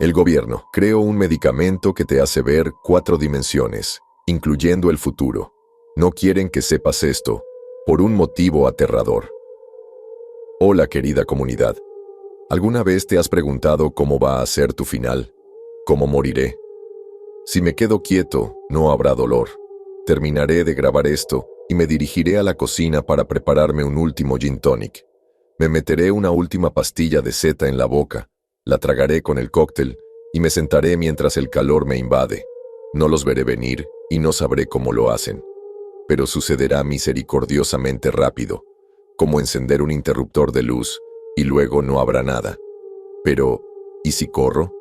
El gobierno creó un medicamento que te hace ver 4 dimensiones, incluyendo el futuro. No quieren que sepas esto, por un motivo aterrador. Hola, querida comunidad. ¿Alguna vez te has preguntado cómo va a ser tu final? ¿Cómo moriré? Si me quedo quieto, no habrá dolor. Terminaré de grabar esto y me dirigiré a la cocina para prepararme un último gin tonic. Me meteré una última pastilla de seta en la boca, la tragaré con el cóctel y me sentaré mientras el calor me invade. No los veré venir y no sabré cómo lo hacen. Pero sucederá misericordiosamente rápido, como encender un interruptor de luz y luego no habrá nada. Pero, ¿y si corro?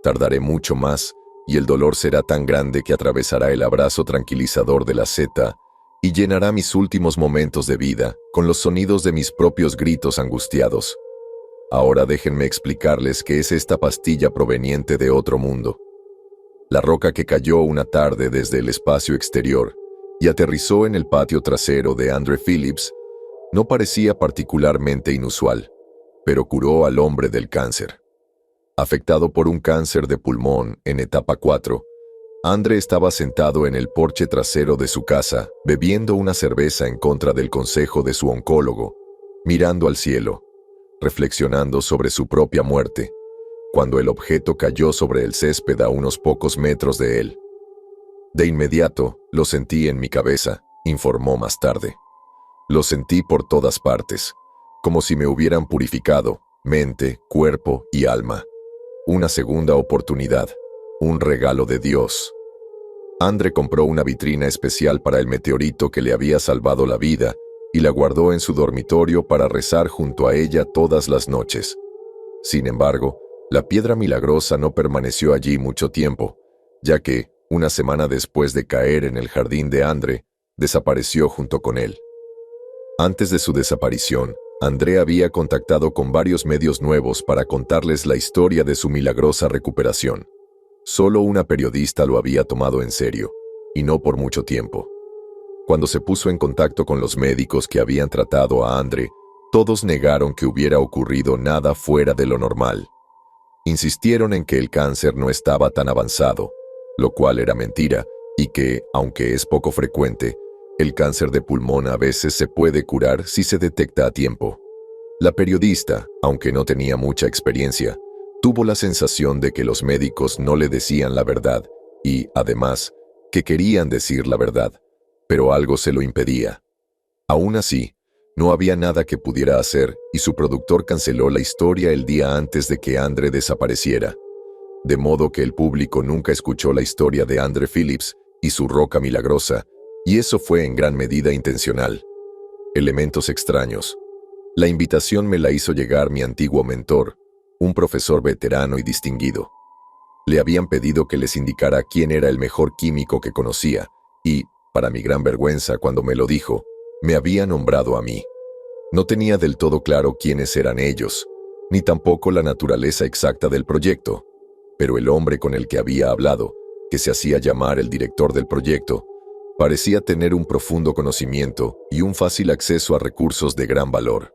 Tardaré mucho más y el dolor será tan grande que atravesará el abrazo tranquilizador de la seta y llenará mis últimos momentos de vida con los sonidos de mis propios gritos angustiados. Ahora déjenme explicarles qué es esta pastilla proveniente de otro mundo. La roca que cayó una tarde desde el espacio exterior y aterrizó en el patio trasero de Andre Phillips no parecía particularmente inusual, pero curó al hombre del cáncer. Afectado por un cáncer de pulmón en etapa 4, Andre estaba sentado en el porche trasero de su casa, bebiendo una cerveza en contra del consejo de su oncólogo, mirando al cielo, reflexionando sobre su propia muerte, cuando el objeto cayó sobre el césped a unos pocos metros de él. De inmediato, lo sentí en mi cabeza, informó más tarde. Lo sentí por todas partes, como si me hubieran purificado, mente, cuerpo y alma. Una segunda oportunidad, un regalo de Dios. Andre compró una vitrina especial para el meteorito que le había salvado la vida y la guardó en su dormitorio para rezar junto a ella todas las noches. Sin embargo, la piedra milagrosa no permaneció allí mucho tiempo, ya que, una semana después de caer en el jardín de Andre, desapareció junto con él. Antes de su desaparición, André había contactado con varios medios nuevos para contarles la historia de su milagrosa recuperación. Solo una periodista lo había tomado en serio, y no por mucho tiempo. Cuando se puso en contacto con los médicos que habían tratado a André, todos negaron que hubiera ocurrido nada fuera de lo normal. Insistieron en que el cáncer no estaba tan avanzado, lo cual era mentira, y que, aunque es poco frecuente, el cáncer de pulmón a veces se puede curar si se detecta a tiempo. La periodista, aunque no tenía mucha experiencia, tuvo la sensación de que los médicos no le decían la verdad y, además, que querían decir la verdad, pero algo se lo impedía. Aún así, no había nada que pudiera hacer y su productor canceló la historia el día antes de que Andre desapareciera, de modo que el público nunca escuchó la historia de Andre Phillips y su roca milagrosa, y eso fue en gran medida intencional. Elementos extraños. La invitación me la hizo llegar mi antiguo mentor, un profesor veterano y distinguido. Le habían pedido que les indicara quién era el mejor químico que conocía, y, para mi gran vergüenza cuando me lo dijo, me había nombrado a mí. No tenía del todo claro quiénes eran ellos, ni tampoco la naturaleza exacta del proyecto, pero el hombre con el que había hablado, que se hacía llamar el director del proyecto, parecía tener un profundo conocimiento y un fácil acceso a recursos de gran valor.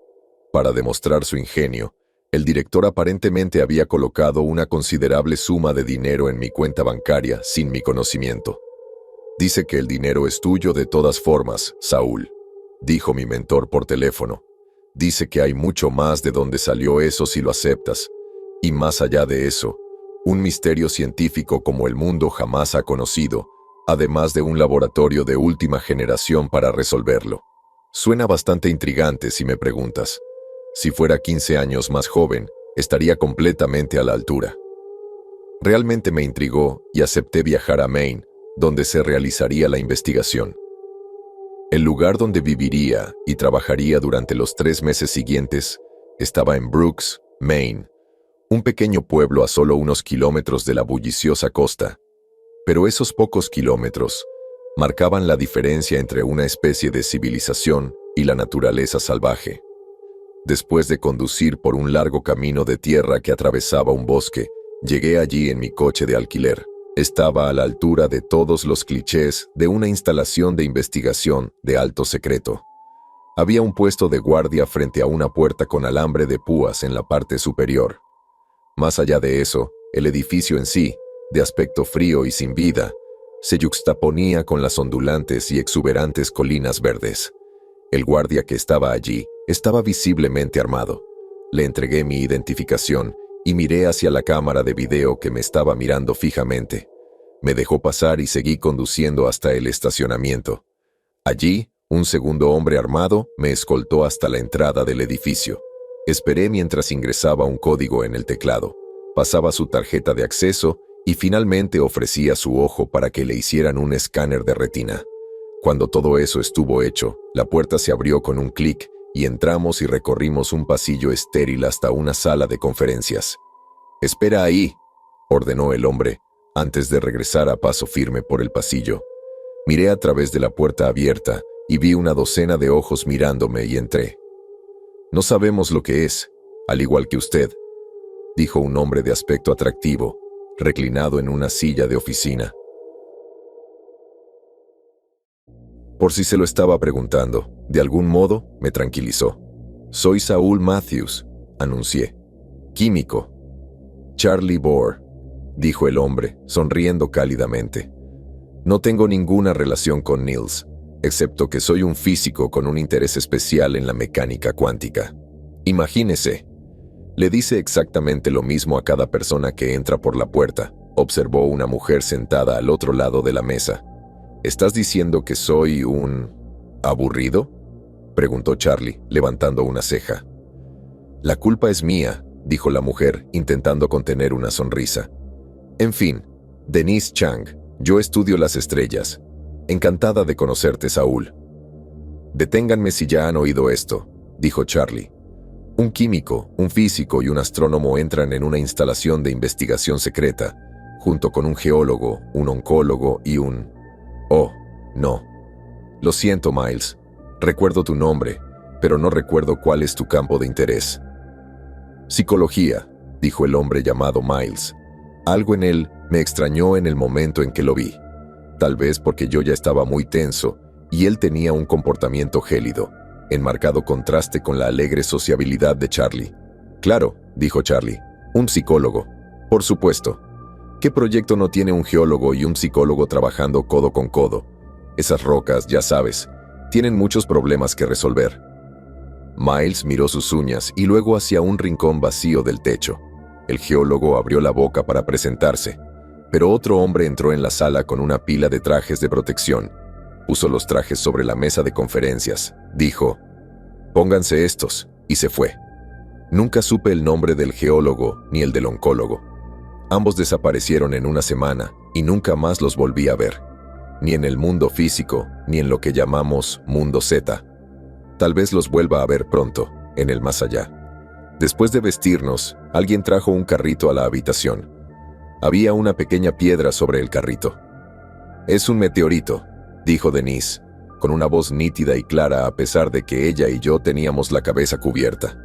Para demostrar su ingenio, el director aparentemente había colocado una considerable suma de dinero en mi cuenta bancaria sin mi conocimiento. «Dice que el dinero es tuyo de todas formas, Saúl», dijo mi mentor por teléfono. «Dice que hay mucho más de dónde salió eso si lo aceptas, y más allá de eso, un misterio científico como el mundo jamás ha conocido, además de un laboratorio de última generación para resolverlo. Suena bastante intrigante si me preguntas. Si fuera 15 años más joven, estaría completamente a la altura». Realmente me intrigó y acepté viajar a Maine, donde se realizaría la investigación. El lugar donde viviría y trabajaría durante los 3 meses siguientes estaba en Brooks, Maine, un pequeño pueblo a solo unos kilómetros de la bulliciosa costa. Pero esos pocos kilómetros marcaban la diferencia entre una especie de civilización y la naturaleza salvaje. Después de conducir por un largo camino de tierra que atravesaba un bosque, llegué allí en mi coche de alquiler. Estaba a la altura de todos los clichés de una instalación de investigación de alto secreto. Había un puesto de guardia frente a una puerta con alambre de púas en la parte superior. Más allá de eso, El edificio en sí, de aspecto frío y sin vida, se yuxtaponía con las ondulantes y exuberantes colinas verdes. El guardia que estaba allí estaba visiblemente armado. Le entregué mi identificación y miré hacia la cámara de video que me estaba mirando fijamente. Me dejó pasar y seguí conduciendo hasta el estacionamiento. Allí, un segundo hombre armado me escoltó hasta la entrada del edificio. Esperé mientras ingresaba un código en el teclado, pasaba su tarjeta de acceso y finalmente ofrecía su ojo para que le hicieran un escáner de retina. Cuando todo eso estuvo hecho, la puerta se abrió con un clic y entramos y recorrimos un pasillo estéril hasta una sala de conferencias. «Espera ahí», ordenó el hombre, antes de regresar a paso firme por el pasillo. Miré a través de la puerta abierta y vi una docena de ojos mirándome y entré. «No sabemos lo que es, al igual que usted», dijo un hombre de aspecto atractivo, reclinado en una silla de oficina. Por si se lo estaba preguntando, de algún modo me tranquilizó. «Soy Saul Matthews», anuncié. «Químico». «Charlie Bohr», dijo el hombre, sonriendo cálidamente. «No tengo ninguna relación con Niels, excepto que soy un físico con un interés especial en la mecánica cuántica. Imagínese». Le dice exactamente lo mismo a cada persona que entra por la puerta, observó una mujer sentada al otro lado de la mesa. «¿Estás diciendo que soy un... aburrido?», preguntó Charlie, levantando una ceja. «La culpa es mía», dijo la mujer, intentando contener una sonrisa. «En fin, Denise Chang, yo estudio las estrellas. Encantada de conocerte, Saúl». «Deténganme si ya han oído esto», dijo Charlie. «Un químico, un físico y un astrónomo entran en una instalación de investigación secreta, junto con un geólogo, un oncólogo y un... Oh, no. Lo siento, Miles. Recuerdo tu nombre, pero no recuerdo cuál es tu campo de interés». «Psicología», dijo el hombre llamado Miles. Algo en él me extrañó en el momento en que lo vi. Tal vez porque yo ya estaba muy tenso y él tenía un comportamiento gélido, en marcado contraste con la alegre sociabilidad de Charlie. «Claro», dijo Charlie, «un psicólogo. Por supuesto. ¿Qué proyecto no tiene un geólogo y un psicólogo trabajando codo con codo? Esas rocas, ya sabes, tienen muchos problemas que resolver». Miles miró sus uñas y luego hacia un rincón vacío del techo. El geólogo abrió la boca para presentarse, pero otro hombre entró en la sala con una pila de trajes de protección. Puso los trajes sobre la mesa de conferencias, dijo, «Pónganse estos», y se fue. Nunca supe el nombre del geólogo ni el del oncólogo. Ambos desaparecieron en una semana y nunca más los volví a ver, ni en el mundo físico, ni en lo que llamamos mundo Z. Tal vez los vuelva a ver pronto, en el más allá. Después de vestirnos, alguien trajo un carrito a la habitación. Había una pequeña piedra sobre el carrito. «Es un meteorito», dijo Denise, con una voz nítida y clara a pesar de que ella y yo teníamos la cabeza cubierta.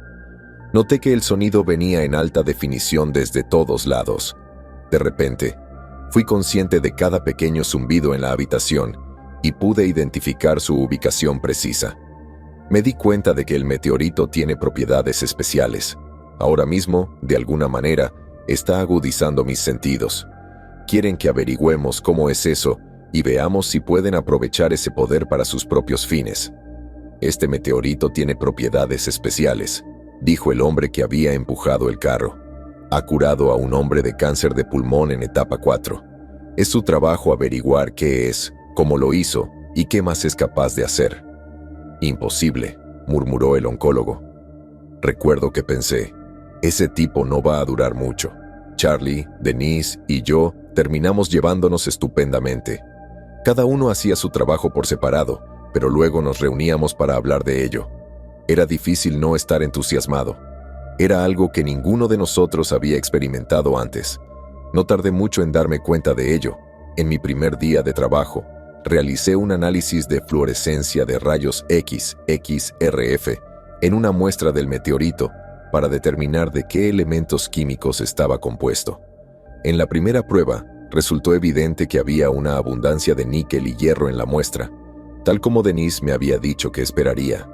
Noté que el sonido venía en alta definición desde todos lados. De repente, fui consciente de cada pequeño zumbido en la habitación y pude identificar su ubicación precisa. Me di cuenta de que el meteorito tiene propiedades especiales. Ahora mismo, de alguna manera, está agudizando mis sentidos. Quieren que averigüemos cómo es eso y veamos si pueden aprovechar ese poder para sus propios fines. «Este meteorito tiene propiedades especiales», dijo el hombre que había empujado el carro. «Ha curado a un hombre de cáncer de pulmón en etapa 4. Es su trabajo averiguar qué es, cómo lo hizo y qué más es capaz de hacer». «Imposible», murmuró el oncólogo. Recuerdo que pensé, ese tipo no va a durar mucho. Charlie, Denise y yo terminamos llevándonos estupendamente. Cada uno hacía su trabajo por separado, pero luego nos reuníamos para hablar de ello. Era difícil no estar entusiasmado. Era algo que ninguno de nosotros había experimentado antes. No tardé mucho en darme cuenta de ello. En mi primer día de trabajo, realicé un análisis de fluorescencia de rayos X, XRF, en una muestra del meteorito para determinar de qué elementos químicos estaba compuesto. En la primera prueba, resultó evidente que había una abundancia de níquel y hierro en la muestra, tal como Denise me había dicho que esperaría.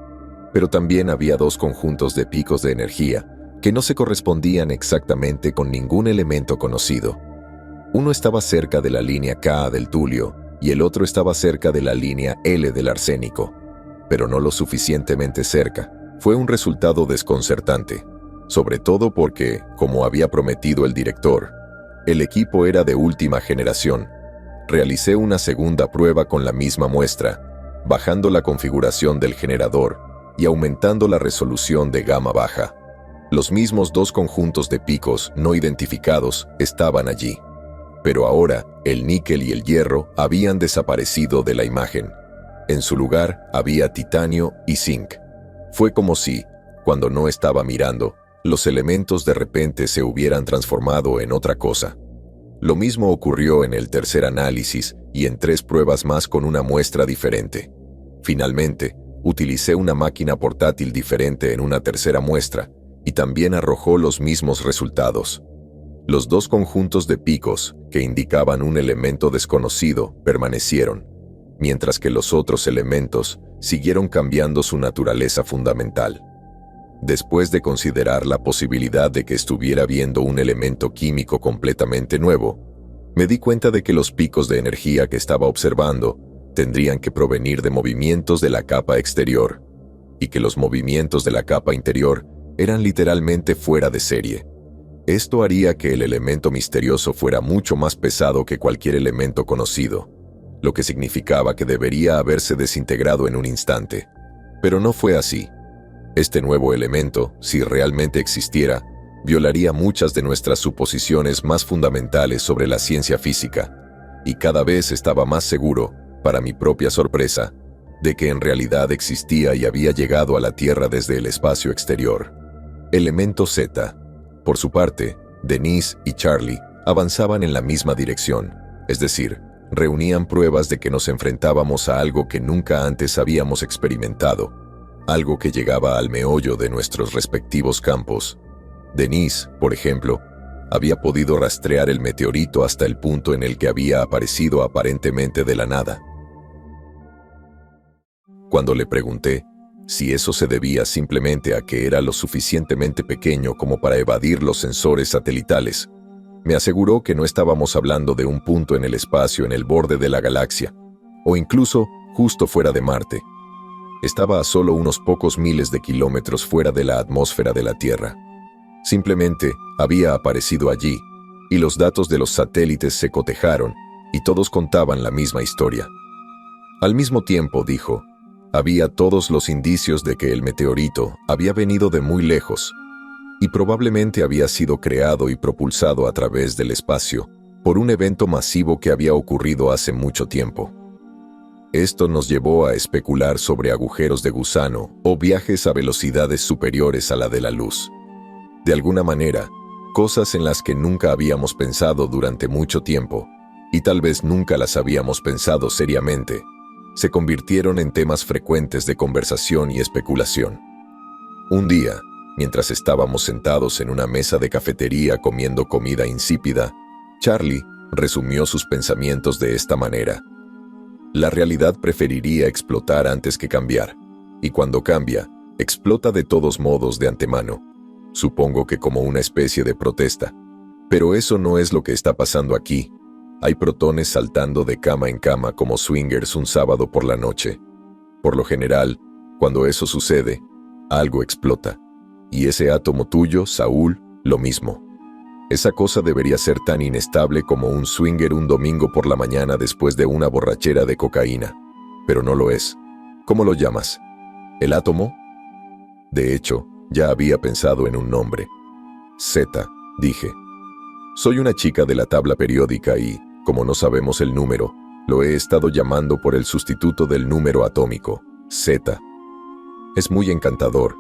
Pero también había dos conjuntos de picos de energía, que no se correspondían exactamente con ningún elemento conocido. Uno estaba cerca de la línea K del tulio y el otro estaba cerca de la línea L del arsénico, pero no lo suficientemente cerca. Fue un resultado desconcertante, sobre todo porque, como había prometido el director, el equipo era de última generación. Realicé una segunda prueba con la misma muestra, bajando la configuración del generador y aumentando la resolución de gama baja. Los mismos dos conjuntos de picos no identificados estaban allí, pero ahora el níquel y el hierro habían desaparecido de la imagen. En su lugar había titanio y zinc. Fue como si, cuando no estaba mirando, los elementos de repente se hubieran transformado en otra cosa. Lo mismo ocurrió en el tercer análisis y en 3 pruebas más con una muestra diferente. Finalmente, utilicé una máquina portátil diferente en una tercera muestra y también arrojó los mismos resultados. Los 2 conjuntos de picos, que indicaban un elemento desconocido, permanecieron, mientras que los otros elementos siguieron cambiando su naturaleza fundamental. Después de considerar la posibilidad de que estuviera viendo un elemento químico completamente nuevo, me di cuenta de que los picos de energía que estaba observando tendrían que provenir de movimientos de la capa exterior, y que los movimientos de la capa interior eran literalmente fuera de serie. Esto haría que el elemento misterioso fuera mucho más pesado que cualquier elemento conocido, lo que significaba que debería haberse desintegrado en un instante. Pero no fue así. Este nuevo elemento, si realmente existiera, violaría muchas de nuestras suposiciones más fundamentales sobre la ciencia física, y cada vez estaba más seguro, para mi propia sorpresa, de que en realidad existía y había llegado a la Tierra desde el espacio exterior. Elemento Z. Por su parte, Denise y Charlie avanzaban en la misma dirección, es decir, reunían pruebas de que nos enfrentábamos a algo que nunca antes habíamos experimentado, algo que llegaba al meollo de nuestros respectivos campos. Denise, por ejemplo, había podido rastrear el meteorito hasta el punto en el que había aparecido aparentemente de la nada. Cuando le pregunté si eso se debía simplemente a que era lo suficientemente pequeño como para evadir los sensores satelitales, me aseguró que no estábamos hablando de un punto en el espacio en el borde de la galaxia, o incluso justo fuera de Marte. Estaba a solo unos pocos miles de kilómetros fuera de la atmósfera de la Tierra. Simplemente había aparecido allí, y los datos de los satélites se cotejaron, y todos contaban la misma historia. Al mismo tiempo, dijo, había todos los indicios de que el meteorito había venido de muy lejos, y probablemente había sido creado y propulsado a través del espacio por un evento masivo que había ocurrido hace mucho tiempo. Esto nos llevó a especular sobre agujeros de gusano o viajes a velocidades superiores a la de la luz. De alguna manera, cosas en las que nunca habíamos pensado durante mucho tiempo, y tal vez nunca las habíamos pensado seriamente, se convirtieron en temas frecuentes de conversación y especulación. Un día, mientras estábamos sentados en una mesa de cafetería comiendo comida insípida, Charlie resumió sus pensamientos de esta manera. La realidad preferiría explotar antes que cambiar, y cuando cambia, explota de todos modos de antemano. Supongo que como una especie de protesta. Pero eso no es lo que está pasando aquí. Hay protones saltando de cama en cama como swingers un sábado por la noche. Por lo general, cuando eso sucede, algo explota. Y ese átomo tuyo, Saúl, lo mismo. Esa cosa debería ser tan inestable como un swinger un domingo por la mañana después de una borrachera de cocaína. Pero no lo es. ¿Cómo lo llamas? ¿El átomo? De hecho, ya había pensado en un nombre. Z, dije. Soy una chica de la tabla periódica y, como no sabemos el número, lo he estado llamando por el sustituto del número atómico, Z. Es muy encantador,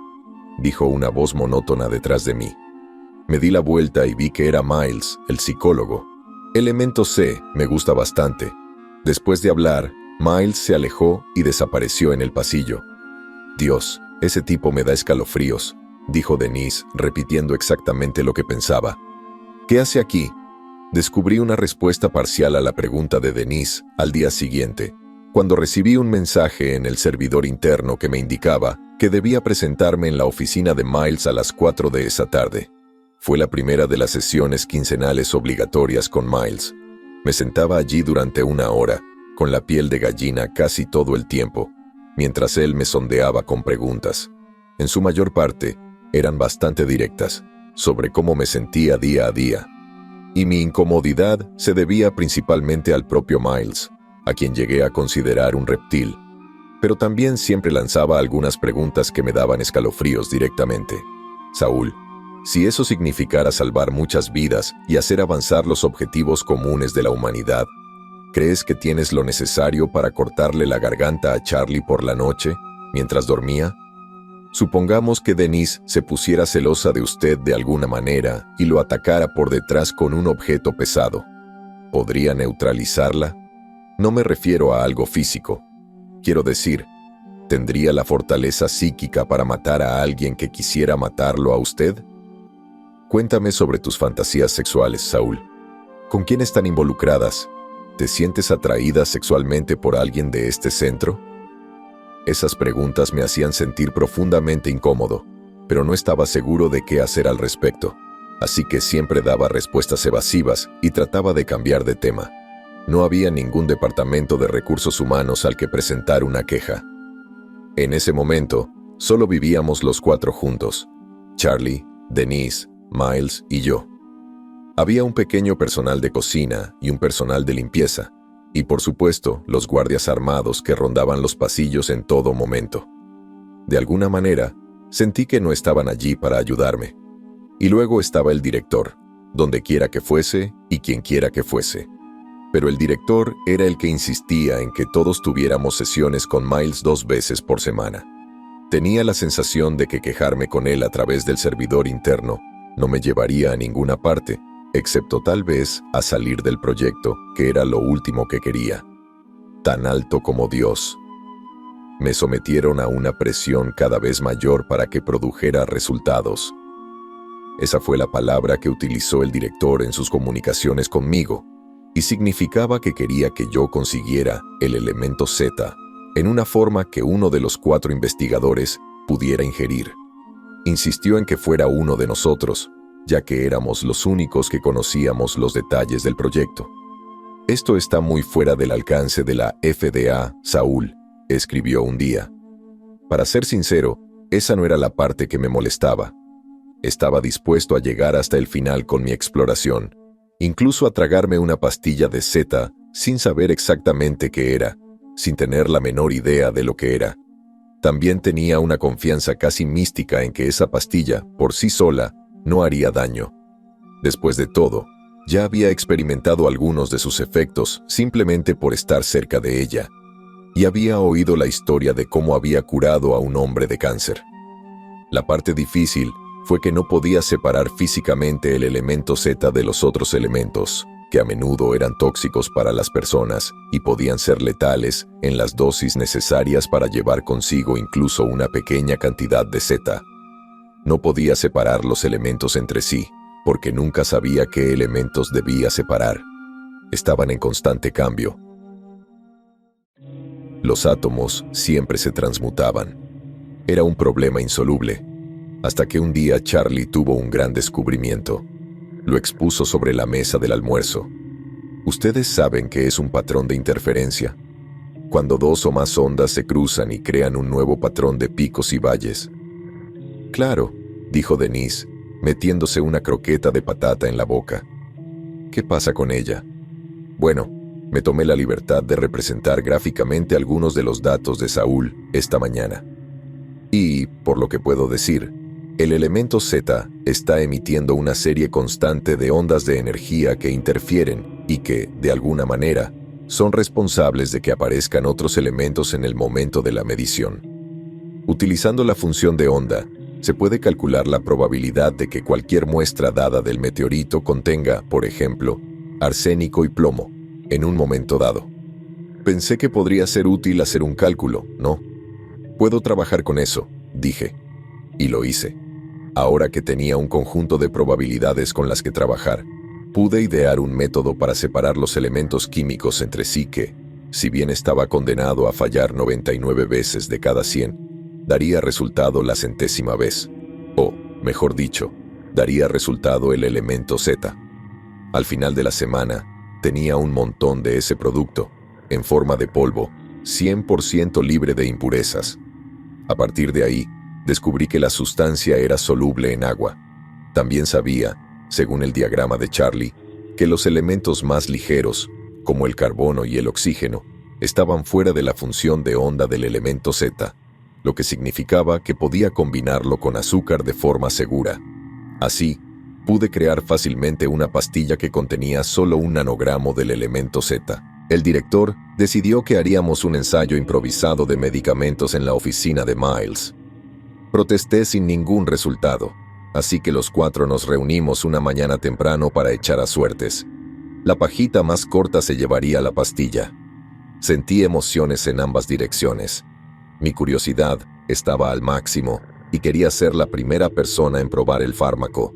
dijo una voz monótona detrás de mí. Me di la vuelta y vi que era Miles, el psicólogo. Elemento C me gusta bastante. Después de hablar, Miles se alejó y desapareció en el pasillo. Dios, ese tipo me da escalofríos, dijo Denise, repitiendo exactamente lo que pensaba. ¿Qué hace aquí? Descubrí una respuesta parcial a la pregunta de Denise al día siguiente, cuando recibí un mensaje en el servidor interno que me indicaba que debía presentarme en la oficina de Miles a las 4 de esa tarde. Fue la primera de las sesiones quincenales obligatorias con Miles. Me sentaba allí durante 1 hora, con la piel de gallina casi todo el tiempo, mientras él me sondeaba con preguntas. En su mayor parte, eran bastante directas, sobre cómo me sentía día a día. Y mi incomodidad se debía principalmente al propio Miles, a quien llegué a considerar un reptil. Pero también siempre lanzaba algunas preguntas que me daban escalofríos directamente. Saúl, si eso significara salvar muchas vidas y hacer avanzar los objetivos comunes de la humanidad, ¿crees que tienes lo necesario para cortarle la garganta a Charlie por la noche, mientras dormía? Supongamos que Denise se pusiera celosa de usted de alguna manera y lo atacara por detrás con un objeto pesado. ¿Podría neutralizarla? No me refiero a algo físico. Quiero decir, ¿tendría la fortaleza psíquica para matar a alguien que quisiera matarlo a usted? Cuéntame sobre tus fantasías sexuales, Saúl. ¿Con quién están involucradas? ¿Te sientes atraída sexualmente por alguien de este centro? Esas preguntas me hacían sentir profundamente incómodo, pero no estaba seguro de qué hacer al respecto, así que siempre daba respuestas evasivas y trataba de cambiar de tema. No había ningún departamento de recursos humanos al que presentar una queja. En ese momento, solo vivíamos los 4 juntos: Charlie, Denise, Miles y yo. Había un pequeño personal de cocina y un personal de limpieza, y por supuesto, los guardias armados que rondaban los pasillos en todo momento. De alguna manera, sentí que no estaban allí para ayudarme. Y luego estaba el director, donde quiera que fuese y quien quiera que fuese. Pero el director era el que insistía en que todos tuviéramos sesiones con Miles 2 veces por semana. Tenía la sensación de que quejarme con él a través del servidor interno no me llevaría a ninguna parte, excepto tal vez a salir del proyecto, que era lo último que quería. Tan alto como Dios. Me sometieron a una presión cada vez mayor para que produjera resultados. Esa fue la palabra que utilizó el director en sus comunicaciones conmigo, y significaba que quería que yo consiguiera el elemento Z en una forma que uno de los 4 investigadores pudiera ingerir. Insistió en que fuera uno de nosotros, ya que éramos los únicos que conocíamos los detalles del proyecto. Esto está muy fuera del alcance de la FDA, Saúl, escribió un día. Para ser sincero, esa no era la parte que me molestaba. Estaba dispuesto a llegar hasta el final con mi exploración, incluso a tragarme una pastilla de Z sin saber exactamente qué era, sin tener la menor idea de lo que era. También tenía una confianza casi mística en que esa pastilla, por sí sola, no haría daño. Después de todo, ya había experimentado algunos de sus efectos simplemente por estar cerca de ella, y había oído la historia de cómo había curado a un hombre de cáncer. La parte difícil fue que no podía separar físicamente el elemento Z de los otros elementos, que a menudo eran tóxicos para las personas y podían ser letales en las dosis necesarias para llevar consigo incluso una pequeña cantidad de Z. No podía separar los elementos entre sí, porque nunca sabía qué elementos debía separar. Estaban en constante cambio. Los átomos siempre se transmutaban. Era un problema insoluble, hasta que un día Charlie tuvo un gran descubrimiento. Lo expuso sobre la mesa del almuerzo. ¿Ustedes saben qué es un patrón de interferencia? Cuando 2 o más ondas se cruzan y crean un nuevo patrón de picos y valles. Claro, dijo Denise, metiéndose una croqueta de patata en la boca. ¿Qué pasa con ella? Bueno, me tomé la libertad de representar gráficamente algunos de los datos de Saúl esta mañana. Y, por lo que puedo decir, el elemento Z está emitiendo una serie constante de ondas de energía que interfieren y que, de alguna manera, son responsables de que aparezcan otros elementos en el momento de la medición. Utilizando la función de onda, se puede calcular la probabilidad de que cualquier muestra dada del meteorito contenga, por ejemplo, arsénico y plomo, en un momento dado. Pensé que podría ser útil hacer un cálculo, ¿no? Puedo trabajar con eso, dije. Y lo hice. Ahora que tenía un conjunto de probabilidades con las que trabajar, pude idear un método para separar los elementos químicos entre sí que, Si bien estaba condenado a fallar 99 veces de cada 100, daría resultado la 100ª vez. O, mejor dicho, daría resultado el elemento Z. Al final de la semana, tenía un montón de ese producto, en forma de polvo, 100% libre de impurezas. A partir de ahí, descubrí que la sustancia era soluble en agua. También sabía, según el diagrama de Charlie, que los elementos más ligeros, como el carbono y el oxígeno, estaban fuera de la función de onda del elemento Z, lo que significaba que podía combinarlo con azúcar de forma segura. Así, pude crear fácilmente una pastilla que contenía solo un nanogramo del elemento Z. El director decidió que haríamos un ensayo improvisado de medicamentos en la oficina de Miles. Protesté sin ningún resultado, así que los 4 nos reunimos una mañana temprano para echar a suertes. La pajita más corta se llevaría la pastilla. Sentí emociones en ambas direcciones. Mi curiosidad estaba al máximo y quería ser la primera persona en probar el fármaco,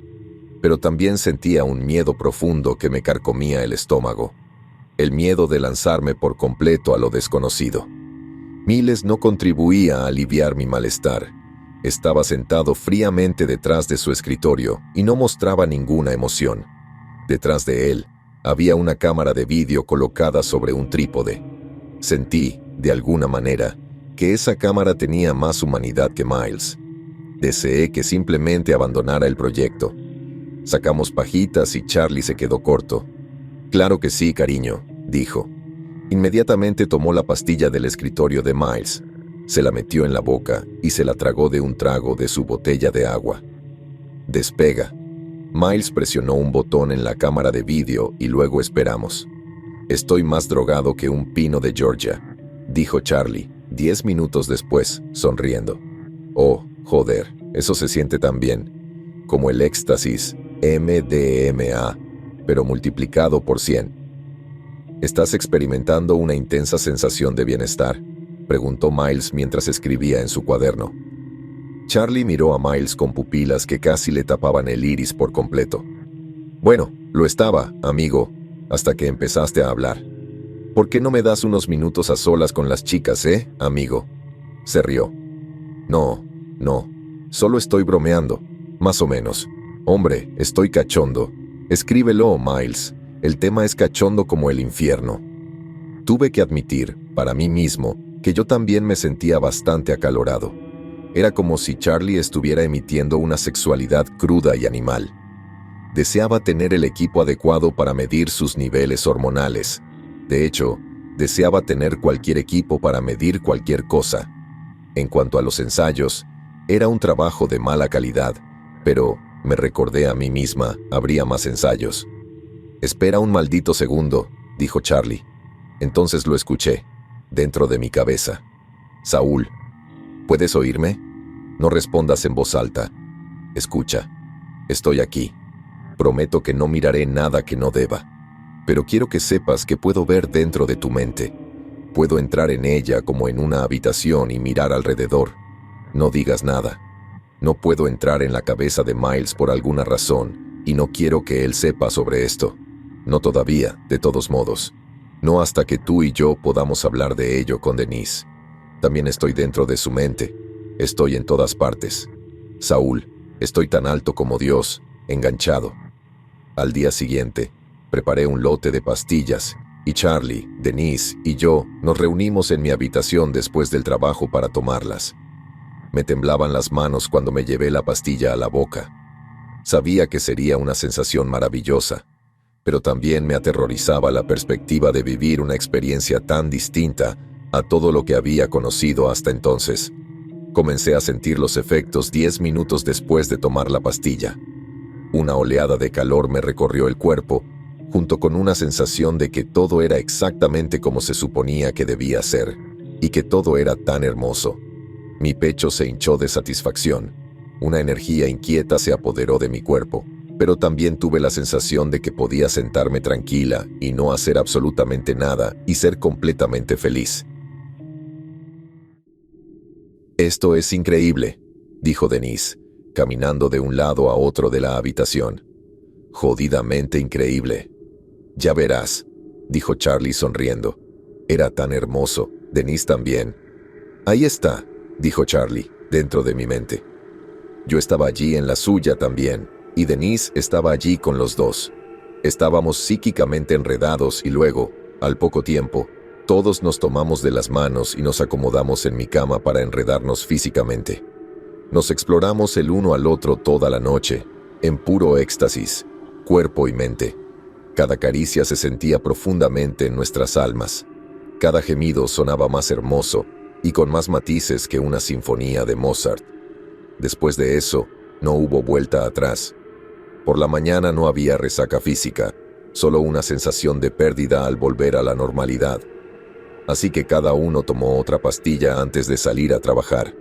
pero también sentía un miedo profundo que me carcomía el estómago. El miedo de lanzarme por completo a lo desconocido. Miles no contribuía a aliviar mi malestar. Estaba sentado fríamente detrás de su escritorio y no mostraba ninguna emoción. Detrás de él había una cámara de vídeo colocada sobre un trípode. Sentí, de alguna manera, que esa cámara tenía más humanidad que Miles. Deseé que simplemente abandonara el proyecto. Sacamos pajitas y Charlie se quedó corto. «Claro que sí, cariño», dijo. Inmediatamente tomó la pastilla del escritorio de Miles, se la metió en la boca y se la tragó de un trago de su botella de agua. «Despega». Miles presionó un botón en la cámara de vídeo y luego esperamos. «Estoy más drogado que un pino de Georgia», dijo Charlie, 10 minutos después, sonriendo. «Oh, joder, eso se siente tan bien. Como el éxtasis MDMA, pero multiplicado por 100. ¿Estás experimentando una intensa sensación de bienestar?», preguntó Miles mientras escribía en su cuaderno. Charlie miró a Miles con pupilas que casi le tapaban el iris por completo. «Bueno, lo estaba, amigo, hasta que empezaste a hablar. ¿Por qué no me das unos minutos a solas con las chicas, amigo?», se rió. No, solo estoy bromeando, más o menos. Hombre, estoy cachondo. Escríbelo, Miles. El tema es cachondo como el infierno. Tuve que admitir, para mí mismo, que yo también me sentía bastante acalorado. Era como si Charlie estuviera emitiendo una sexualidad cruda y animal. Deseaba tener el equipo adecuado para medir sus niveles hormonales. De hecho, deseaba tener cualquier equipo para medir cualquier cosa. En cuanto a los ensayos, era un trabajo de mala calidad, pero, me recordé a mí misma, habría más ensayos. «Espera un maldito segundo», dijo Charlie. Entonces lo escuché, dentro de mi cabeza. «Saúl, ¿puedes oírme? No respondas en voz alta. Escucha, estoy aquí. Prometo que no miraré nada que no deba. Pero quiero que sepas que puedo ver dentro de tu mente. Puedo entrar en ella como en una habitación y mirar alrededor. No digas nada. No puedo entrar en la cabeza de Miles por alguna razón, y no quiero que él sepa sobre esto. No todavía, de todos modos. No hasta que tú y yo podamos hablar de ello con Denise. También estoy dentro de su mente. Estoy en todas partes. Saúl, estoy tan alto como Dios, enganchado». Al día siguiente, preparé un lote de pastillas, y Charlie, Denise y yo nos reunimos en mi habitación después del trabajo para tomarlas. Me temblaban las manos cuando me llevé la pastilla a la boca. Sabía que sería una sensación maravillosa, pero también me aterrorizaba la perspectiva de vivir una experiencia tan distinta a todo lo que había conocido hasta entonces. Comencé a sentir los efectos 10 minutos después de tomar la pastilla. Una oleada de calor me recorrió el cuerpo, junto con una sensación de que todo era exactamente como se suponía que debía ser, y que todo era tan hermoso. Mi pecho se hinchó de satisfacción. Una energía inquieta se apoderó de mi cuerpo, pero también tuve la sensación de que podía sentarme tranquila y no hacer absolutamente nada y ser completamente feliz. «Esto es increíble», dijo Denise, caminando de un lado a otro de la habitación. «Jodidamente increíble». «Ya verás», dijo Charlie sonriendo. Era tan hermoso. Denise también. Ahí está, dijo Charlie, dentro de mi mente. Yo estaba allí en la suya también, y Denise estaba allí con los dos. Estábamos psíquicamente enredados y luego, al poco tiempo, todos nos tomamos de las manos y nos acomodamos en mi cama para enredarnos físicamente. Nos exploramos el uno al otro toda la noche, en puro éxtasis, cuerpo y mente. Cada caricia se sentía profundamente en nuestras almas. Cada gemido sonaba más hermoso y con más matices que una sinfonía de Mozart. Después de eso, no hubo vuelta atrás. Por la mañana no había resaca física, solo una sensación de pérdida al volver a la normalidad. Así que cada uno tomó otra pastilla antes de salir a trabajar.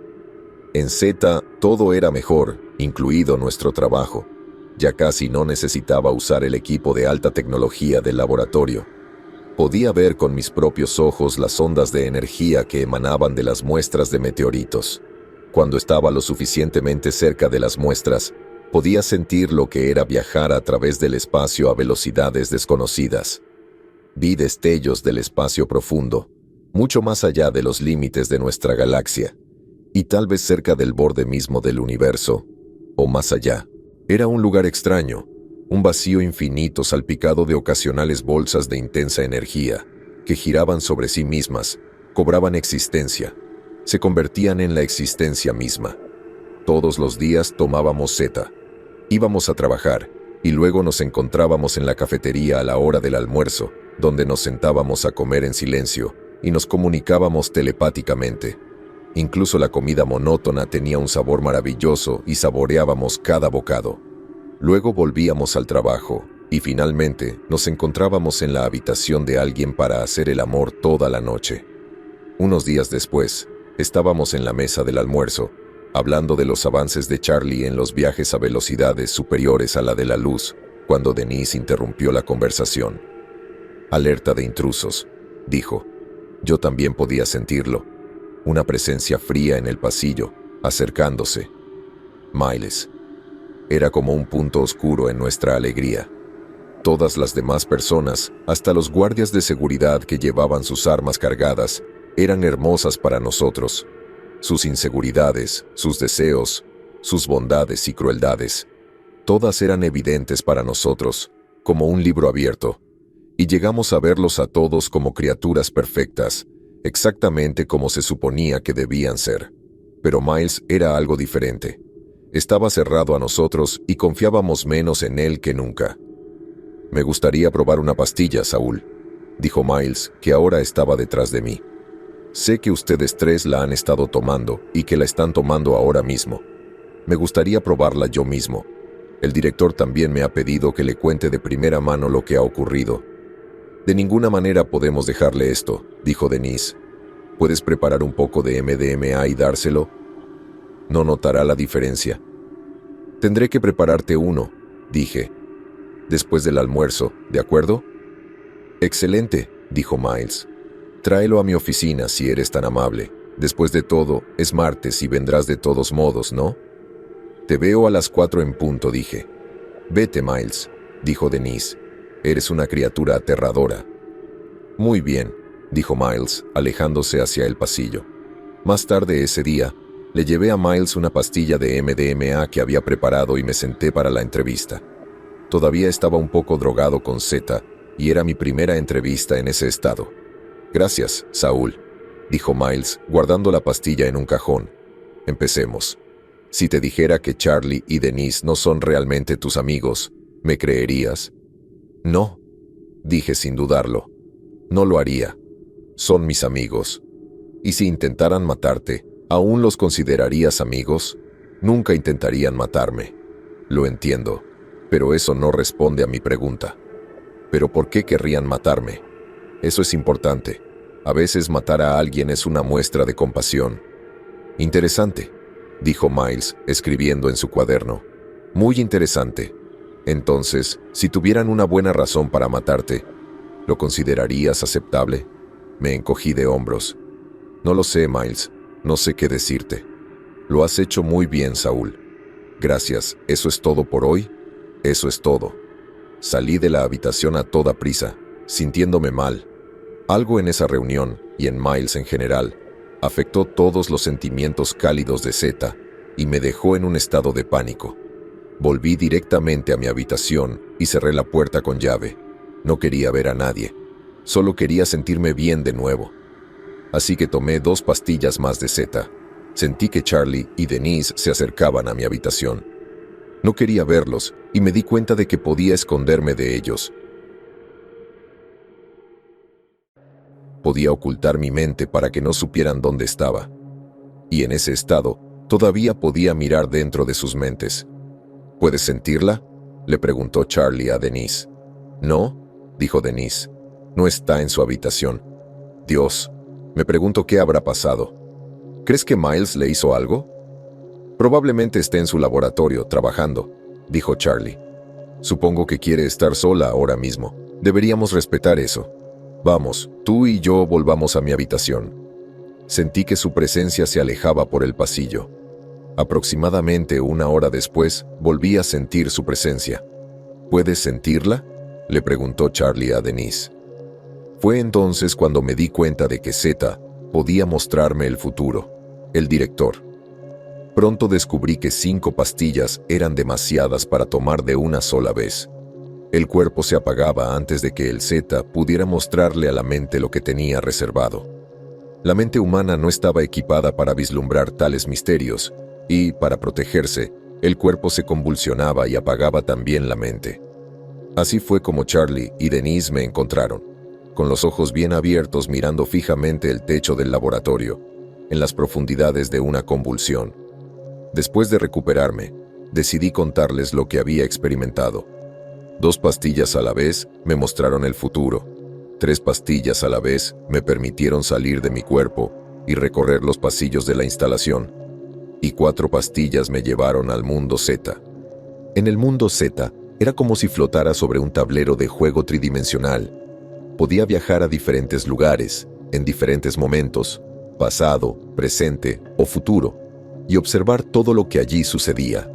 En Z todo era mejor, incluido nuestro trabajo. Ya casi no necesitaba usar el equipo de alta tecnología del laboratorio. Podía ver con mis propios ojos las ondas de energía que emanaban de las muestras de meteoritos. Cuando estaba lo suficientemente cerca de las muestras, podía sentir lo que era viajar a través del espacio a velocidades desconocidas. Vi destellos del espacio profundo, mucho más allá de los límites de nuestra galaxia, y tal vez cerca del borde mismo del universo, o más allá. Era un lugar extraño, un vacío infinito salpicado de ocasionales bolsas de intensa energía, que giraban sobre sí mismas, cobraban existencia, se convertían en la existencia misma. Todos los días tomábamos Z. Íbamos a trabajar, y luego nos encontrábamos en la cafetería a la hora del almuerzo, donde nos sentábamos a comer en silencio, y nos comunicábamos telepáticamente. Incluso la comida monótona tenía un sabor maravilloso y saboreábamos cada bocado. Luego volvíamos al trabajo, y finalmente nos encontrábamos en la habitación de alguien para hacer el amor toda la noche. Unos días después, estábamos en la mesa del almuerzo, hablando de los avances de Charlie en los viajes a velocidades superiores a la de la luz, cuando Denise interrumpió la conversación. «Alerta de intrusos», dijo. Yo también podía sentirlo. Una presencia fría en el pasillo, acercándose. Miles. Era como un punto oscuro en nuestra alegría. Todas las demás personas, hasta los guardias de seguridad que llevaban sus armas cargadas, eran hermosas para nosotros. Sus inseguridades, sus deseos, sus bondades y crueldades, todas eran evidentes para nosotros, como un libro abierto, y llegamos a verlos a todos como criaturas perfectas, exactamente como se suponía que debían ser. Pero Miles era algo diferente. Estaba cerrado a nosotros y confiábamos menos en él que nunca. «Me gustaría probar una pastilla, Saúl», dijo Miles, que ahora estaba detrás de mí. «Sé que ustedes tres la han estado tomando y que la están tomando ahora mismo. Me gustaría probarla yo mismo. El director también me ha pedido que le cuente de primera mano lo que ha ocurrido». «De ninguna manera podemos dejarle esto», dijo Denise. «¿Puedes preparar un poco de MDMA y dárselo? No notará la diferencia». «Tendré que prepararte uno», dije. «Después del almuerzo, ¿de acuerdo?» «Excelente», dijo Miles. «Tráelo a mi oficina si eres tan amable. Después de todo, es martes y vendrás de todos modos, ¿no?» «Te veo a las 4 en punto», dije. «Vete, Miles», dijo Denise. «Eres una criatura aterradora». «Muy bien», dijo Miles, alejándose hacia el pasillo. Más tarde ese día, le llevé a Miles una pastilla de MDMA que había preparado y me senté para la entrevista. Todavía estaba un poco drogado con Z, y era mi primera entrevista en ese estado. «Gracias, Saúl», dijo Miles, guardando la pastilla en un cajón. «Empecemos. Si te dijera que Charlie y Denise no son realmente tus amigos, ¿me creerías?» «No», dije sin dudarlo. «No lo haría. Son mis amigos. Y si intentaran matarte, ¿aún los considerarías amigos? Nunca intentarían matarme. Lo entiendo, pero eso no responde a mi pregunta. ¿Pero por qué querrían matarme? Eso es importante. A veces matar a alguien es una muestra de compasión». «Interesante», dijo Miles, escribiendo en su cuaderno. «Muy interesante. Entonces, si tuvieran una buena razón para matarte, ¿lo considerarías aceptable?» Me encogí de hombros. «No lo sé, Miles. No sé qué decirte». «Lo has hecho muy bien, Saúl». «Gracias. ¿Eso es todo por hoy?» «Eso es todo». Salí de la habitación a toda prisa, sintiéndome mal. Algo en esa reunión, y en Miles en general, afectó todos los sentimientos cálidos de Zeta y me dejó en un estado de pánico. Volví directamente a mi habitación y cerré la puerta con llave. No quería ver a nadie, solo quería sentirme bien de nuevo. Así que tomé 2 pastillas más de Zeta. Sentí que Charlie y Denise se acercaban a mi habitación. No quería verlos y me di cuenta de que podía esconderme de ellos. Podía ocultar mi mente para que no supieran dónde estaba. Y en ese estado, todavía podía mirar dentro de sus mentes. ¿Puedes sentirla?, le preguntó Charlie a Denise. No, dijo Denise. No está en su habitación. Dios, me pregunto qué habrá pasado. ¿Crees que Miles le hizo algo? Probablemente esté en su laboratorio, trabajando, dijo Charlie. Supongo que quiere estar sola ahora mismo. Deberíamos respetar eso. Vamos, tú y yo volvamos a mi habitación. Sentí que su presencia se alejaba por el pasillo. Aproximadamente 1 hora después, volví a sentir su presencia. ¿Puedes sentirla?, le preguntó Charlie a Denise. Fue entonces cuando me di cuenta de que Zeta podía mostrarme el futuro, el director. Pronto descubrí que 5 pastillas eran demasiadas para tomar de una sola vez. El cuerpo se apagaba antes de que el Zeta pudiera mostrarle a la mente lo que tenía reservado. La mente humana no estaba equipada para vislumbrar tales misterios, y, para protegerse, el cuerpo se convulsionaba y apagaba también la mente. Así fue como Charlie y Denise me encontraron, con los ojos bien abiertos mirando fijamente el techo del laboratorio, en las profundidades de una convulsión. Después de recuperarme, decidí contarles lo que había experimentado. 2 pastillas a la vez me mostraron el futuro. 3 pastillas a la vez me permitieron salir de mi cuerpo y recorrer los pasillos de la instalación. Y 4 pastillas me llevaron al mundo Zeta. En el mundo Zeta era como si flotara sobre un tablero de juego tridimensional. Podía viajar a diferentes lugares, en diferentes momentos, pasado, presente o futuro, y observar todo lo que allí sucedía.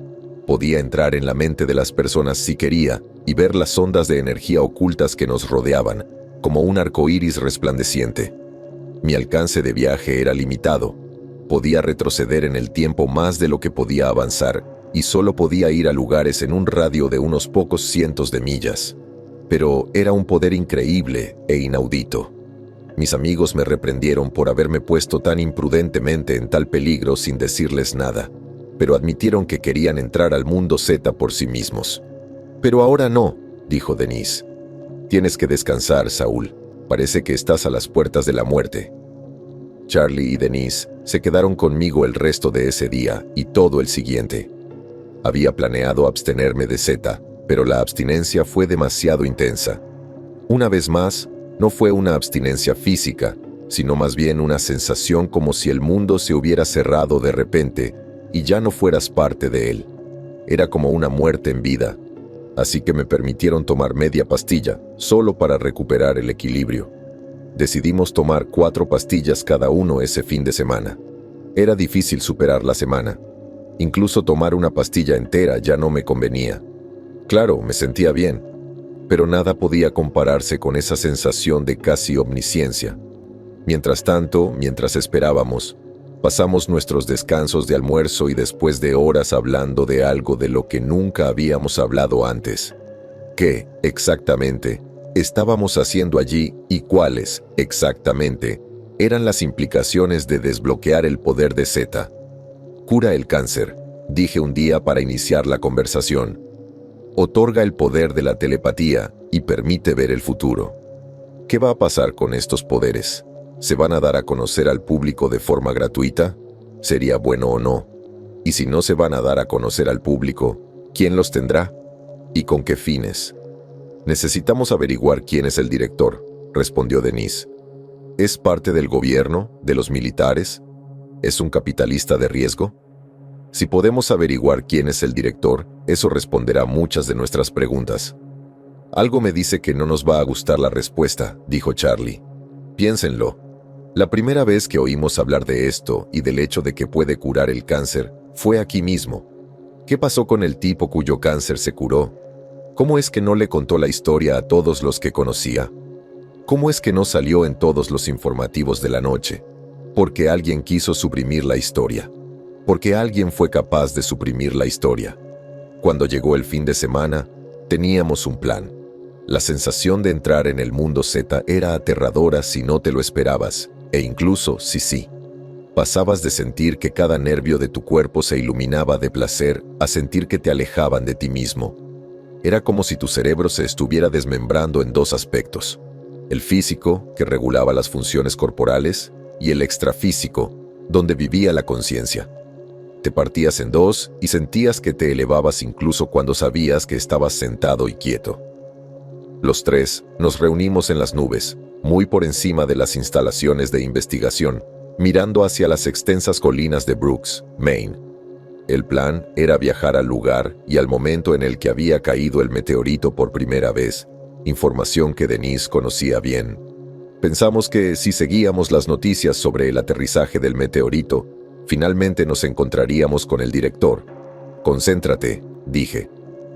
Podía entrar en la mente de las personas si quería y ver las ondas de energía ocultas que nos rodeaban, como un arco iris resplandeciente. Mi alcance de viaje era limitado. Podía retroceder en el tiempo más de lo que podía avanzar, y solo podía ir a lugares en un radio de unos pocos cientos de millas. Pero era un poder increíble e inaudito. Mis amigos me reprendieron por haberme puesto tan imprudentemente en tal peligro sin decirles nada, pero admitieron que querían entrar al mundo Zeta por sí mismos. Pero ahora no, dijo Denise. Tienes que descansar, Saúl. Parece que estás a las puertas de la muerte. Charlie y Denise se quedaron conmigo el resto de ese día y todo el siguiente. Había planeado abstenerme de Zeta, pero la abstinencia fue demasiado intensa. Una vez más, no fue una abstinencia física, sino más bien una sensación como si el mundo se hubiera cerrado de repente y ya no fueras parte de él. Era como una muerte en vida, así que me permitieron tomar media pastilla, solo para recuperar el equilibrio. Decidimos tomar 4 pastillas cada uno ese fin de semana. Era difícil superar la semana. Incluso tomar una pastilla entera ya no me convenía. Claro, me sentía bien, pero nada podía compararse con esa sensación de casi omnisciencia. Mientras tanto, mientras esperábamos, pasamos nuestros descansos de almuerzo y después de horas hablando de algo de lo que nunca habíamos hablado antes. ¿Qué, exactamente, estábamos haciendo allí y cuáles, exactamente, eran las implicaciones de desbloquear el poder de Zeta? Cura el cáncer, dije un día para iniciar la conversación. Otorga el poder de la telepatía y permite ver el futuro. ¿Qué va a pasar con estos poderes? ¿Se van a dar a conocer al público de forma gratuita? ¿Sería bueno o no? Y si no se van a dar a conocer al público, ¿quién los tendrá? ¿Y con qué fines? Necesitamos averiguar quién es el director, respondió Denise. ¿Es parte del gobierno, de los militares? ¿Es un capitalista de riesgo? Si podemos averiguar quién es el director, eso responderá muchas de nuestras preguntas. Algo me dice que no nos va a gustar la respuesta, dijo Charlie. Piénsenlo. La primera vez que oímos hablar de esto y del hecho de que puede curar el cáncer fue aquí mismo. ¿Qué pasó con el tipo cuyo cáncer se curó? ¿Cómo es que no le contó la historia a todos los que conocía? ¿Cómo es que no salió en todos los informativos de la noche? Porque alguien quiso suprimir la historia. Porque alguien fue capaz de suprimir la historia. Cuando llegó el fin de semana, teníamos un plan. La sensación de entrar en el mundo Z era aterradora si no te lo esperabas, e incluso si sí. Pasabas de sentir que cada nervio de tu cuerpo se iluminaba de placer a sentir que te alejaban de ti mismo. Era como si tu cerebro se estuviera desmembrando en dos aspectos. El físico, que regulaba las funciones corporales, y el extrafísico, donde vivía la conciencia. Te partías en dos y sentías que te elevabas incluso cuando sabías que estabas sentado y quieto. Los tres nos reunimos en las nubes, muy por encima de las instalaciones de investigación, mirando hacia las extensas colinas de Brooks, Maine. El plan era viajar al lugar y al momento en el que había caído el meteorito por primera vez, información que Denise conocía bien. Pensamos que si seguíamos las noticias sobre el aterrizaje del meteorito, finalmente nos encontraríamos con el director. Concéntrate, dije.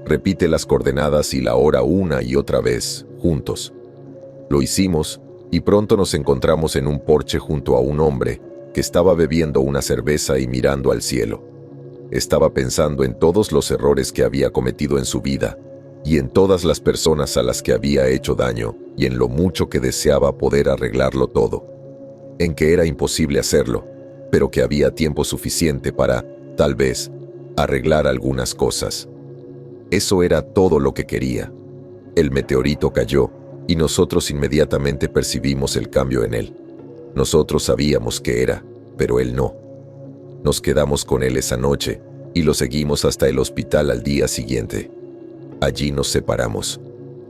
Repite las coordenadas y la hora una y otra vez, juntos. Lo hicimos, y pronto nos encontramos en un porche junto a un hombre que estaba bebiendo una cerveza y mirando al cielo. Estaba pensando en todos los errores que había cometido en su vida, y en todas las personas a las que había hecho daño, y en lo mucho que deseaba poder arreglarlo todo. En que era imposible hacerlo, pero que había tiempo suficiente para, tal vez, arreglar algunas cosas. Eso era todo lo que quería. El meteorito cayó, y nosotros inmediatamente percibimos el cambio en él. Nosotros sabíamos qué era, pero él no. Nos quedamos con él esa noche, y lo seguimos hasta el hospital al día siguiente. Allí nos separamos.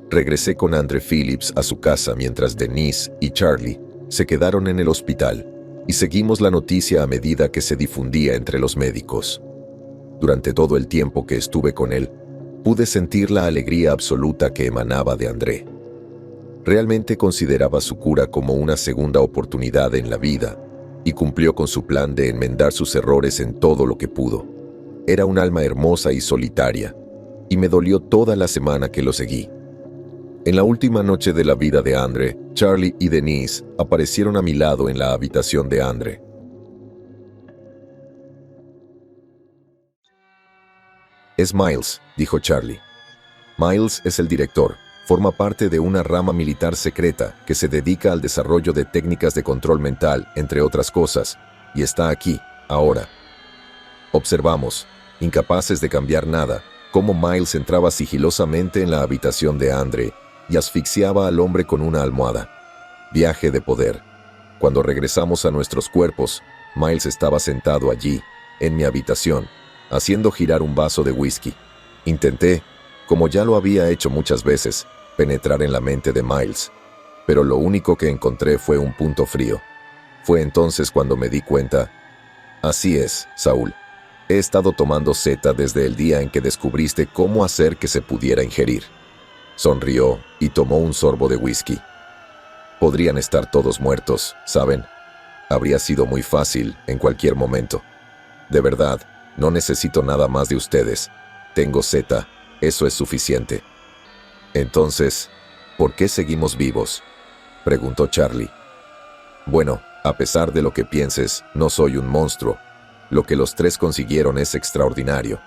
Regresé con Andre Phillips a su casa mientras Denise y Charlie se quedaron en el hospital, y seguimos la noticia a medida que se difundía entre los médicos. Durante todo el tiempo que estuve con él, pude sentir la alegría absoluta que emanaba de André. Realmente consideraba su cura como una segunda oportunidad en la vida, y cumplió con su plan de enmendar sus errores en todo lo que pudo. Era un alma hermosa y solitaria, y me dolió toda la semana que lo seguí. En la última noche de la vida de Andre, Charlie y Denise aparecieron a mi lado en la habitación de Andre. «Es Miles», dijo Charlie. «Miles es el director. Forma parte de una rama militar secreta que se dedica al desarrollo de técnicas de control mental, entre otras cosas, y está aquí, ahora». Observamos, incapaces de cambiar nada, cómo Miles entraba sigilosamente en la habitación de Andre y asfixiaba al hombre con una almohada. Viaje de poder. Cuando regresamos a nuestros cuerpos, Miles estaba sentado allí, en mi habitación, haciendo girar un vaso de whisky. Intenté, como ya lo había hecho muchas veces, penetrar en la mente de Miles, pero lo único que encontré fue un punto frío. Fue entonces cuando me di cuenta. «Así es, Saúl. He estado tomando Z desde el día en que descubriste cómo hacer que se pudiera ingerir». Sonrió y tomó un sorbo de whisky. «Podrían estar todos muertos, ¿saben? Habría sido muy fácil en cualquier momento. De verdad, no necesito nada más de ustedes. Tengo Z, eso es suficiente». «Entonces, ¿por qué seguimos vivos?», preguntó Charlie. «Bueno, a pesar de lo que pienses, no soy un monstruo. Lo que los tres consiguieron es extraordinario.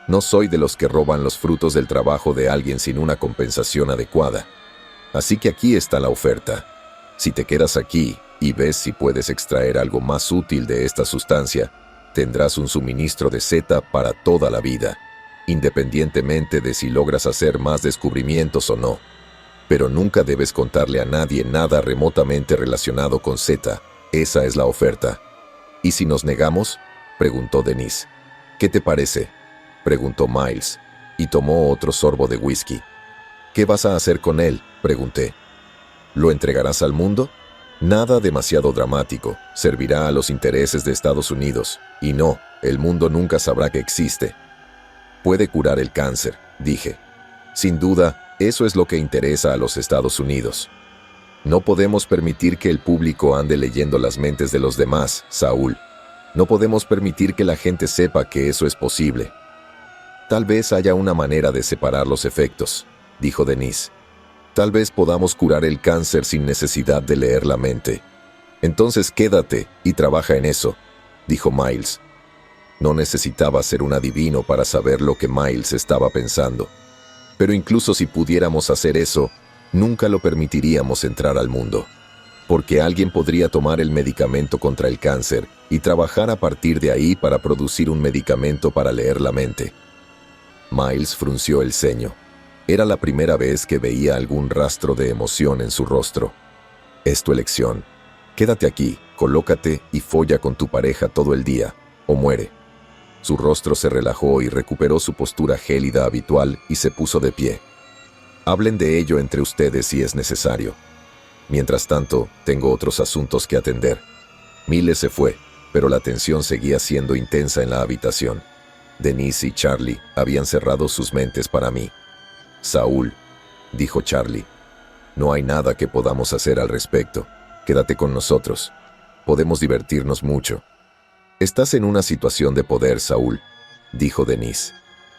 No soy de los que roban los frutos del trabajo de alguien sin una compensación adecuada. Así que aquí está la oferta. Si te quedas aquí y ves si puedes extraer algo más útil de esta sustancia, tendrás un suministro de Z para toda la vida, independientemente de si logras hacer más descubrimientos o no. Pero nunca debes contarle a nadie nada remotamente relacionado con Z. Esa es la oferta». «¿Y si nos negamos?», preguntó Denise. «¿Qué te parece?», preguntó Miles, y tomó otro sorbo de whisky. «¿Qué vas a hacer con él?», pregunté. «¿Lo entregarás al mundo?». «Nada demasiado dramático. Servirá a los intereses de Estados Unidos. Y no, el mundo nunca sabrá que existe». «Puede curar el cáncer», dije. «Sin duda, eso es lo que interesa a los Estados Unidos. No podemos permitir que el público ande leyendo las mentes de los demás, Saúl. No podemos permitir que la gente sepa que eso es posible». «Tal vez haya una manera de separar los efectos», dijo Denise. Tal vez podamos curar el cáncer sin necesidad de leer la mente. Entonces quédate y trabaja en eso, dijo Miles. No necesitaba ser un adivino para saber lo que Miles estaba pensando. Pero incluso si pudiéramos hacer eso, nunca lo permitiríamos entrar al mundo. Porque alguien podría tomar el medicamento contra el cáncer y trabajar a partir de ahí para producir un medicamento para leer la mente. Miles frunció el ceño. Era la primera vez que veía algún rastro de emoción en su rostro. Es tu elección. Quédate aquí, colócate y folla con tu pareja todo el día, o muere. Su rostro se relajó y recuperó su postura gélida habitual y se puso de pie. Hablen de ello entre ustedes si es necesario. Mientras tanto, tengo otros asuntos que atender. Miles se fue, pero la tensión seguía siendo intensa en la habitación. Denise y Charlie habían cerrado sus mentes para mí. Saúl, dijo Charlie, no hay nada que podamos hacer al respecto. Quédate con nosotros. Podemos divertirnos mucho. Estás en una situación de poder, Saúl, dijo Denise.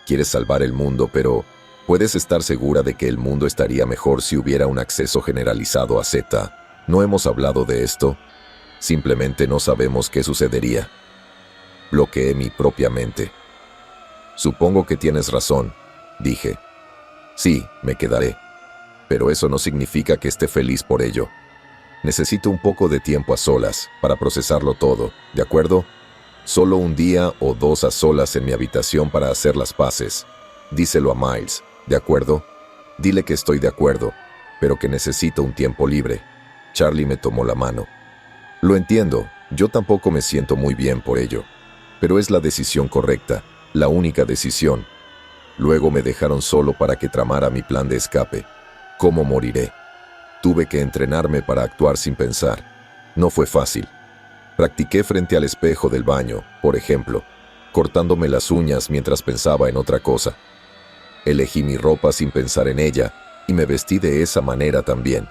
Quieres salvar el mundo, pero puedes estar segura de que el mundo estaría mejor si hubiera un acceso generalizado a Z. ¿No hemos hablado de esto? Simplemente no sabemos qué sucedería. Bloqueé mi propia mente. Supongo que tienes razón, dije. Sí, me quedaré. Pero eso no significa que esté feliz por ello. Necesito un poco de tiempo a solas para procesarlo todo, ¿de acuerdo? Solo un día o dos a solas en mi habitación para hacer las paces. Díselo a Miles, ¿de acuerdo? Dile que estoy de acuerdo, pero que necesito un tiempo libre. Charlie me tomó la mano. Lo entiendo, yo tampoco me siento muy bien por ello. Pero es la decisión correcta, la única decisión. Luego me dejaron solo para que tramara mi plan de escape. ¿Cómo moriré? Tuve que entrenarme para actuar sin pensar. No fue fácil. Practiqué frente al espejo del baño, por ejemplo, cortándome las uñas mientras pensaba en otra cosa. Elegí mi ropa sin pensar en ella y me vestí de esa manera también.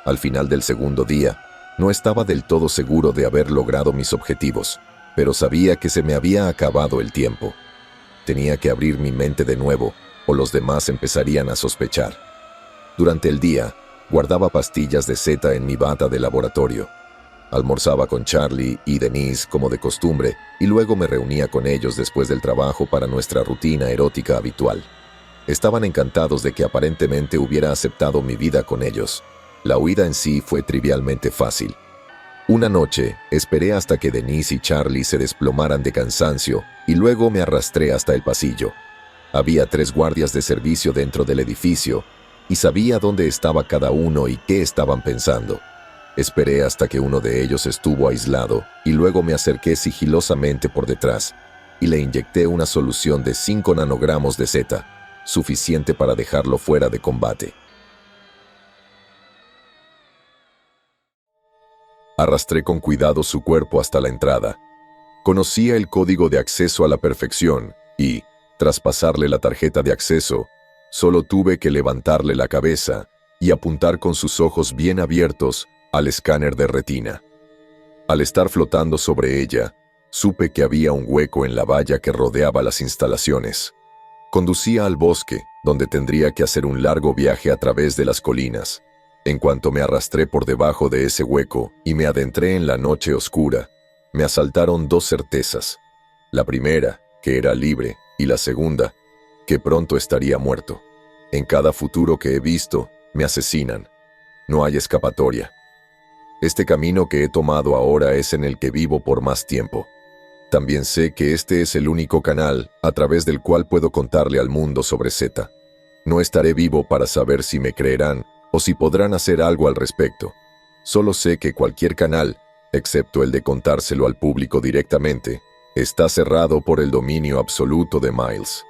Al final del segundo día, no estaba del todo seguro de haber logrado mis objetivos, pero sabía que se me había acabado el tiempo. Tenía que abrir mi mente de nuevo, o los demás empezarían a sospechar. Durante el día, guardaba pastillas de Z en mi bata de laboratorio. Almorzaba con Charlie y Denise como de costumbre, y luego me reunía con ellos después del trabajo para nuestra rutina erótica habitual. Estaban encantados de que aparentemente hubiera aceptado mi vida con ellos. La huida en sí fue trivialmente fácil. Una noche, esperé hasta que Denise y Charlie se desplomaran de cansancio y luego me arrastré hasta el pasillo. Había 3 guardias de servicio dentro del edificio y sabía dónde estaba cada uno y qué estaban pensando. Esperé hasta que uno de ellos estuvo aislado y luego me acerqué sigilosamente por detrás y le inyecté una solución de 5 nanogramos de Z, suficiente para dejarlo fuera de combate. Arrastré con cuidado su cuerpo hasta la entrada. Conocía el código de acceso a la perfección y, tras pasarle la tarjeta de acceso, solo tuve que levantarle la cabeza y apuntar con sus ojos bien abiertos al escáner de retina. Al estar flotando sobre ella, supe que había un hueco en la valla que rodeaba las instalaciones. Conducía al bosque, donde tendría que hacer un largo viaje a través de las colinas. En cuanto me arrastré por debajo de ese hueco y me adentré en la noche oscura, me asaltaron 2 certezas. La primera, que era libre, y la segunda, que pronto estaría muerto. En cada futuro que he visto, me asesinan. No hay escapatoria. Este camino que he tomado ahora es en el que vivo por más tiempo. También sé que este es el único canal a través del cual puedo contarle al mundo sobre Z. No estaré vivo para saber si me creerán o si podrán hacer algo al respecto. Solo sé que cualquier canal, excepto el de contárselo al público directamente, está cerrado por el dominio absoluto de Miles.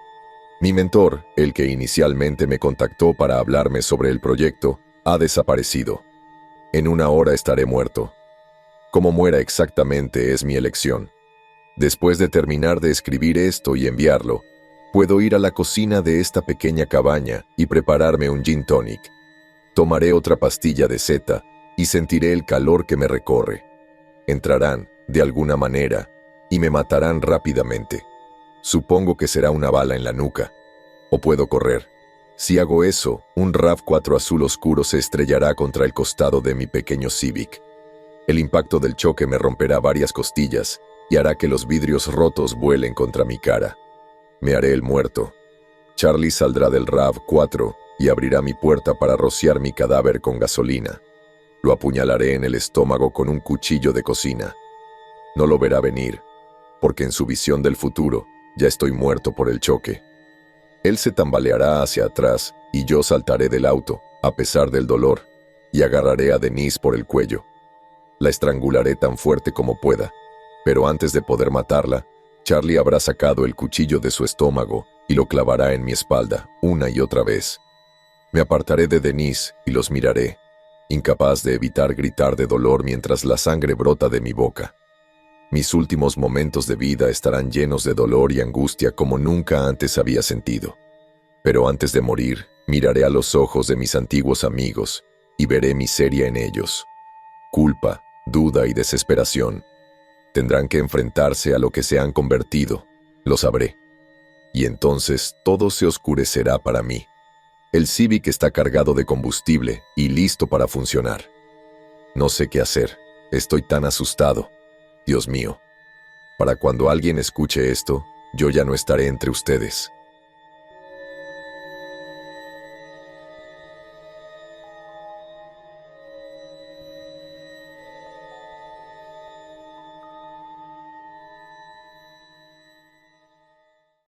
Mi mentor, el que inicialmente me contactó para hablarme sobre el proyecto, ha desaparecido. En 1 hora estaré muerto. Cómo muera exactamente es mi elección. Después de terminar de escribir esto y enviarlo, puedo ir a la cocina de esta pequeña cabaña y prepararme un gin tonic. Tomaré otra pastilla de Z y sentiré el calor que me recorre. Entrarán, de alguna manera, y me matarán rápidamente. Supongo que será una bala en la nuca. O puedo correr. Si hago eso, un RAV4 azul oscuro se estrellará contra el costado de mi pequeño Civic. El impacto del choque me romperá varias costillas y hará que los vidrios rotos vuelen contra mi cara. Me haré el muerto. Charlie saldrá del RAV4 y abrirá mi puerta para rociar mi cadáver con gasolina. Lo apuñalaré en el estómago con un cuchillo de cocina. No lo verá venir, porque en su visión del futuro ya estoy muerto por el choque. Él se tambaleará hacia atrás y yo saltaré del auto, a pesar del dolor, y agarraré a Denise por el cuello. La estrangularé tan fuerte como pueda, pero antes de poder matarla, Charlie habrá sacado el cuchillo de su estómago y lo clavará en mi espalda una y otra vez. Me apartaré de Denise y los miraré, incapaz de evitar gritar de dolor mientras la sangre brota de mi boca. Mis últimos momentos de vida estarán llenos de dolor y angustia como nunca antes había sentido. Pero antes de morir, miraré a los ojos de mis antiguos amigos y veré miseria en ellos. Culpa, duda y desesperación. Tendrán que enfrentarse a lo que se han convertido, lo sabré. Y entonces todo se oscurecerá para mí. El Civic está cargado de combustible y listo para funcionar. No sé qué hacer, estoy tan asustado. Dios mío, para cuando alguien escuche esto, yo ya no estaré entre ustedes.